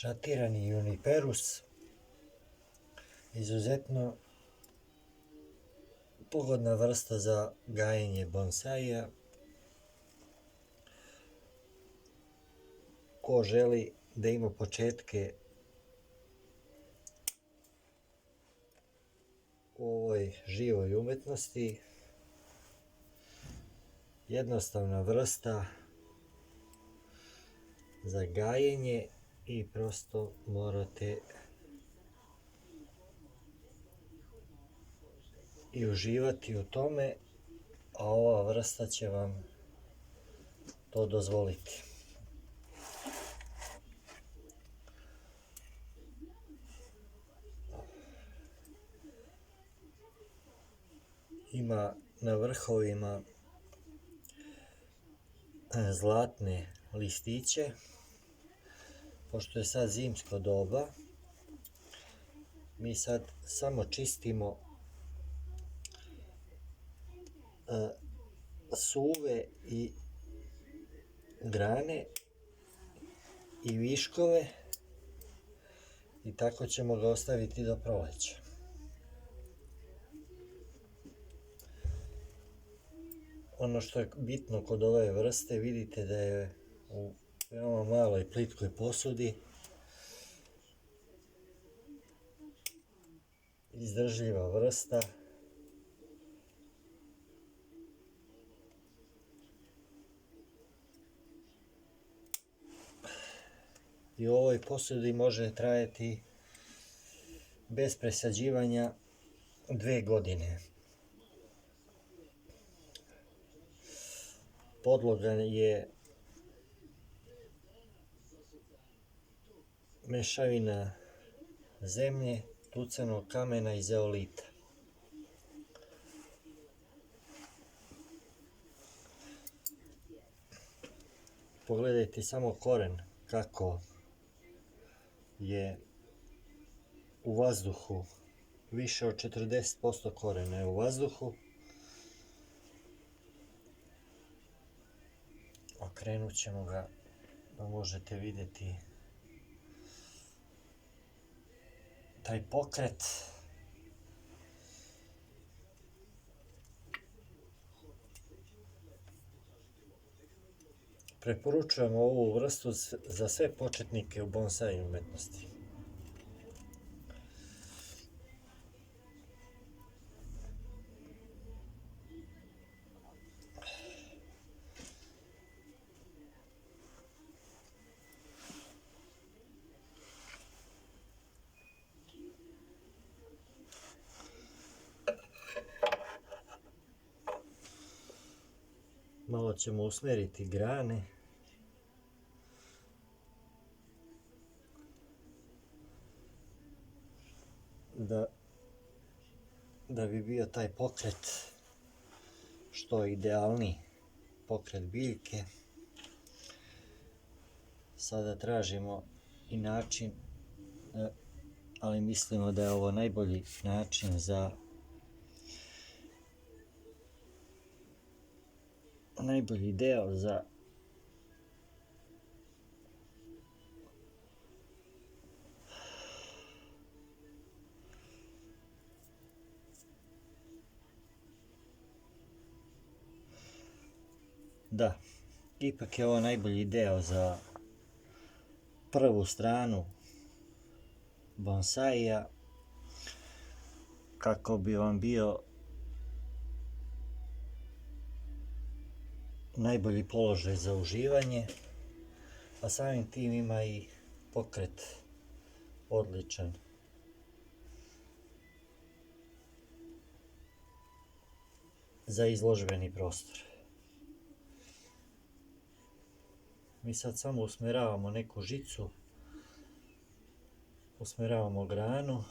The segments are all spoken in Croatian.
Šatirani juniperus, izuzetno pogodna vrsta za gajenje bonsaija. Ko želi da ima početke u ovoj živoj umetnosti, jednostavna vrsta za gajenje i prosto morate i uživati u tome, a ova vrsta će vam to dozvoliti. Ima na vrhovima zlatne listiće. Pošto je sad zimsko doba, mi sad samo čistimo suve i grane i viškove i tako ćemo ga ostaviti do proleća. Ono što je bitno kod ove vrste, vidite da je u veoma maloj plitkoj posudi, izdržljiva vrsta. I u ovoj posudi može trajati bez presađivanja 2 godine. Podloga je mešavina zemlje, tucanog kamena i zeolita. Pogledajte samo koren kako je u vazduhu, više od 40% korena je u vazduhu. Okrenut ćemo ga da možete vidjeti taj pokret. Preporučujemo ovu vrstu za sve početnike u bonsai umetnosti. Malo ćemo usmeriti grane. Da bi bio taj pokret što idealniji, pokret biljke. Sada tražimo i način, ali mislimo da je ovo najbolji način za najbolji deo za ipak je ovo najbolji deo za prvu stranu bonsaija, kako bi vam bio najbolji položaj za uživanje, a samim tim ima i pokret odličan. Za izložbeni prostor. Mi sad samo usmeravamo neku žicu, usmeravamo granu,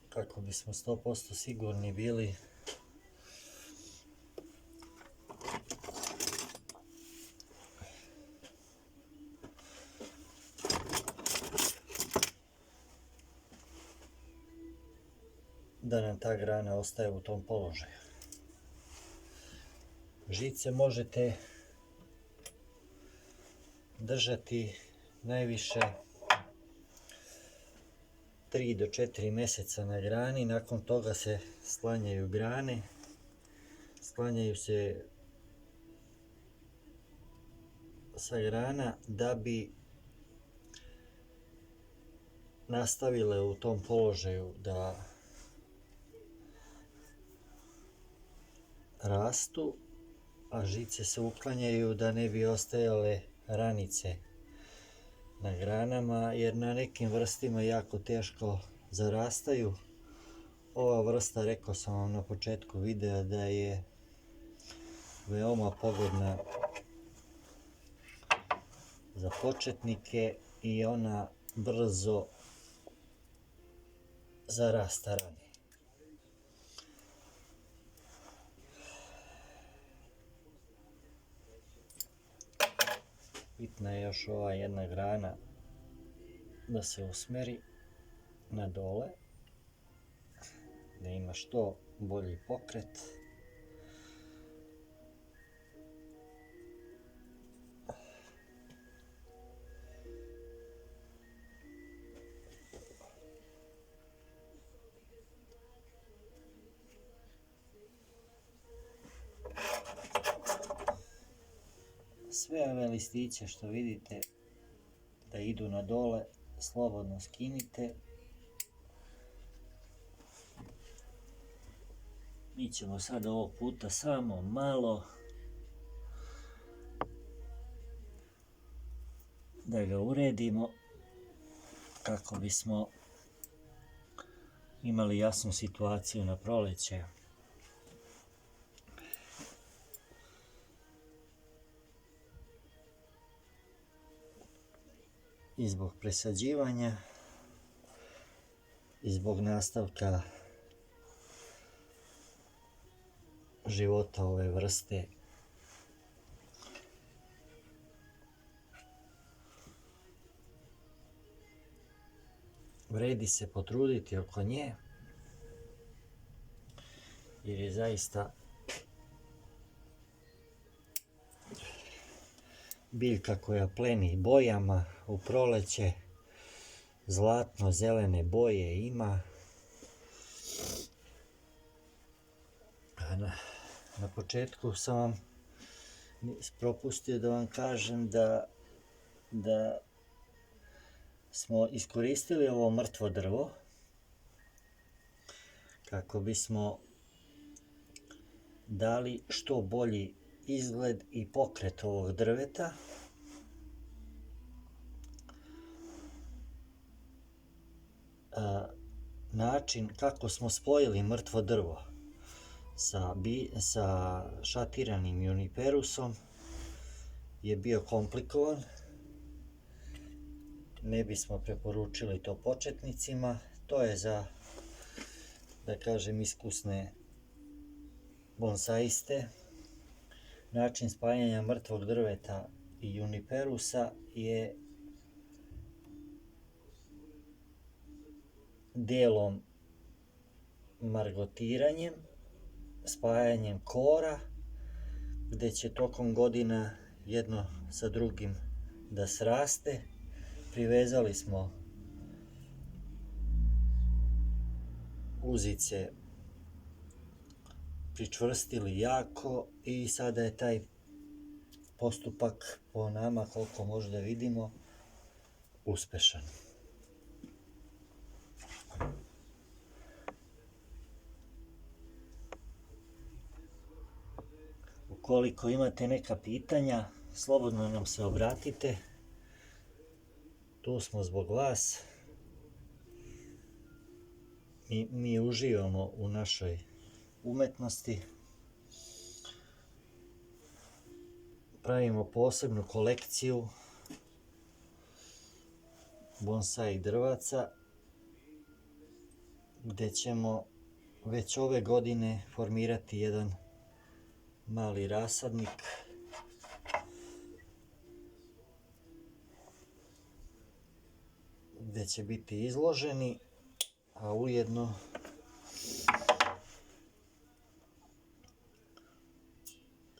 kako bismo 100% sigurni bili da nam ta grana ostaje u tom položaju. Žice možete držati najviše 3 do 4 mjeseca na grani, nakon toga se sklanjaju grane, sklanjaju se sa grana da bi nastavile u tom položaju da rastu, a žice se uklanjaju da ne bi ostajale ranice na granama, jer na nekim vrstama jako teško zarastaju. Ova vrsta, rekao sam vam na početku videa, da je veoma pogodna za početnike i ona brzo zarasta rane. Bitna je još ova jedna grana da se usmeri na dole, da ima što bolji pokret. Sve ove listiće što vidite da idu na dole, slobodno skinite. Mi ćemo sad ovog puta samo malo da ga uredimo kako bismo imali jasnu situaciju na proleće. I zbog presađivanja i zbog nastavka života ove vrste. Vredi se potruditi oko nje, jer je zaista biljka koja pleni bojama u proleće, zlatno-zelene boje ima. Na početku sam vam propustio da vam kažem da smo iskoristili ovo mrtvo drvo kako bismo dali što bolji izgled i pokret ovog drveta. Način kako smo spojili mrtvo drvo sa šatiranim juniperusom je bio komplikovan. Ne bismo preporučili to početnicima. To je za, da kažem, iskusne bonsaiste. Način spajanja mrtvog drveta i juniperusa je delom margotiranjem, spajanjem kora, gdje će tokom godina jedno sa drugim da sraste. Privezali smo uzice, pričvrstili jako i sada je taj postupak po nama, koliko možda vidimo, uspešan. Ukoliko imate neka pitanja, slobodno nam se obratite. Tu smo zbog vas. Mi uživamo u našoj umetnosti. Pravimo posebnu kolekciju bonsai drvaca, gdje ćemo već ove godine formirati jedan mali rasadnik gdje će biti izloženi, a ujedno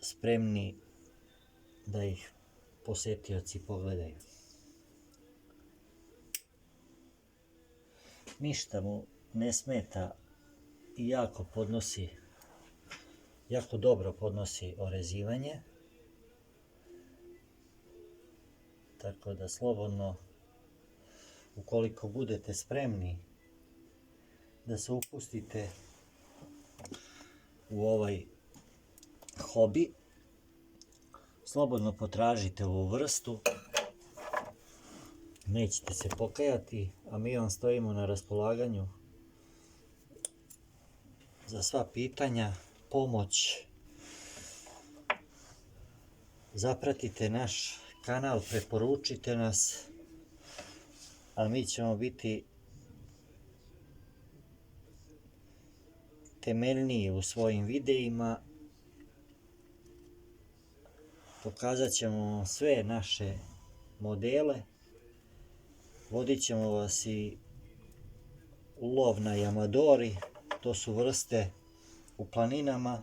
spremni da ih posjetioci pogledaju. Ništa mu ne smeta i jako dobro podnosi orezivanje. Tako da slobodno, ukoliko budete spremni da se upustite u ovaj hobi, slobodno potražite ovu vrstu, nećete se pokajati, a mi vam stojimo na raspolaganju za sva pitanja, pomoć. Zapratite naš kanal, preporučite nas, a mi ćemo biti temeljniji u svojim videima. Pokazat ćemo vam sve naše modele, vodit ćemo vas i u lov na jamadori, to su vrste u planinama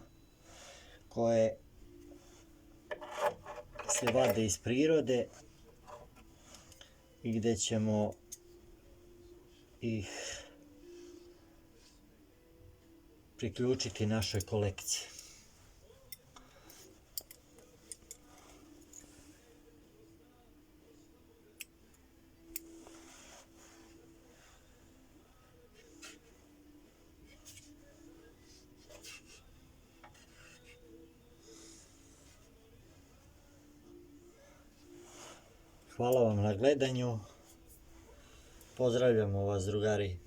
koje se vade iz prirode i gdje ćemo ih priključiti našoj kolekciji. Hvala vam na gledanju. Pozdravljamo vas, drugari.